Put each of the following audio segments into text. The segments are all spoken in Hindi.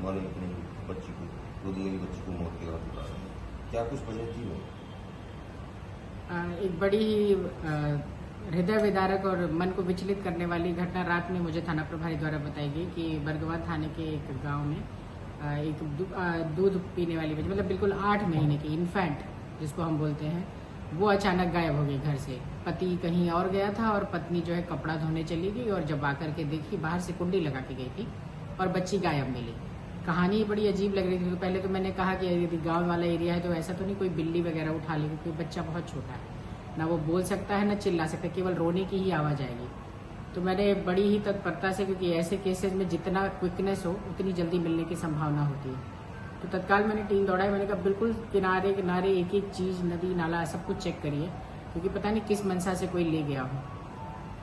माँ ने अपनी बच्ची को गोद में बच्ची को मौत के घाट उतारा है, क्या कुछ वजह थी वो? एक बड़ी ही हृदय विदारक और मन को विचलित करने वाली घटना रात में मुझे थाना प्रभारी द्वारा बताई गई कि बरगवा थाने के एक गांव में एक दूध पीने वाली बच्ची, मतलब बिल्कुल 8 महीने की इन्फेंट जिसको हम बोलते हैं, वो अचानक गायब हो गई घर से। पति कहीं और गया था और पत्नी जो है कपड़ा धोने चली गई और जब आकर के देखी बाहर से कुंडी लगा के गई थी और बच्ची गायब मिली। कहानी बड़ी अजीब लग रही थी। तो पहले तो मैंने कहा कि यदि गांव वाला एरिया है तो ऐसा तो नहीं कोई बिल्ली वगैरह उठा लेगी, क्योंकि बच्चा बहुत छोटा है, ना वो बोल सकता है ना चिल्ला सकता है, केवल रोने की ही आवाज आएगी। तो मैंने बड़ी ही तत्परता से, क्योंकि ऐसे केसेस में जितना क्विकनेस हो उतनी जल्दी मिलने की संभावना होती है, तो तत्काल मैंने टीम दौड़ाई। मैंने कहा बिल्कुल किनारे किनारे एक एक चीज, नदी नाला सब कुछ चेक करिए, क्योंकि पता नहीं किस मनसा से कोई ले गया हो।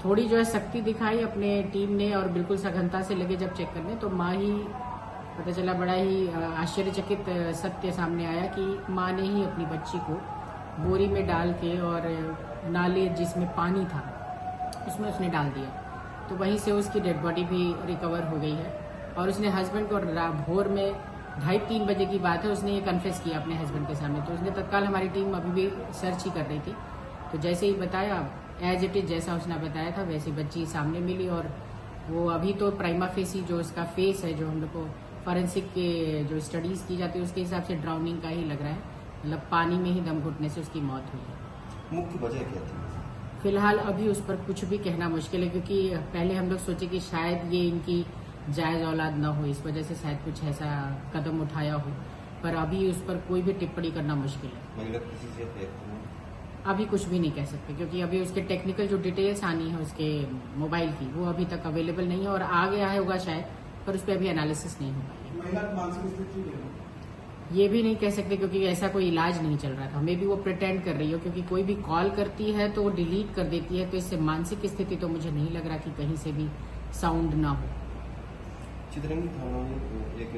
थोड़ी जो है सख्ती दिखाई अपने टीम ने और बिल्कुल सघनता से लगे जब चेक करने, तो माँ ही पता चला, बड़ा ही आश्चर्यचकित सत्य सामने आया कि माँ ने ही अपनी बच्ची को बोरी में डाल के और नाले जिसमें पानी था उसमें उसने डाल दिया। तो वहीं से उसकी डेड बॉडी भी रिकवर हो गई है। और उसने हस्बैंड को भोर में 2:30-3 बजे की बात है, उसने ये कन्फेस किया अपने हस्बैंड के सामने। तो उसने तत्काल, हमारी टीम अभी भी सर्च ही कर रही थी, तो जैसे ही बताया एज इट इज जैसा उसने बताया था वैसी बच्ची सामने मिली। और वो अभी तो प्राइमा फेसी जो उसका फेस है, जो हम लोग को फॉरेंसिक के जो स्टडीज की जाती है उसके हिसाब से ड्राउनिंग का ही लग रहा है, मतलब पानी में ही दम घुटने से उसकी मौत हुई है। मुख्य वजह क्या थी? फिलहाल अभी उस पर कुछ भी कहना मुश्किल है, क्योंकि पहले हम लोग सोचे कि शायद ये इनकी जायज औलाद न हो, इस वजह से शायद कुछ ऐसा कदम उठाया हो, पर अभी उस पर कोई भी टिप्पणी करना मुश्किल है। महिला किसी से अभी कुछ भी नहीं कह सकते, क्योंकि अभी उसके टेक्निकल जो डिटेल्स आनी है उसके मोबाइल की, वो अभी तक अवेलेबल नहीं है, और आ गया है होगा शायद, पर उस पर अभी एनालिसिस नहीं हो पाई। महिला की मानसिक स्थिति ये भी नहीं कह सकते, क्योंकि ऐसा कोई इलाज नहीं चल रहा था। मे भी वो प्रिटेंड कर रही हो, क्योंकि कोई भी कॉल करती है तो वो डिलीट कर देती है, तो इससे मानसिक स्थिति तो मुझे नहीं लग रहा कि कहीं से भी साउंड ना हो। चितरंगी थाना में एक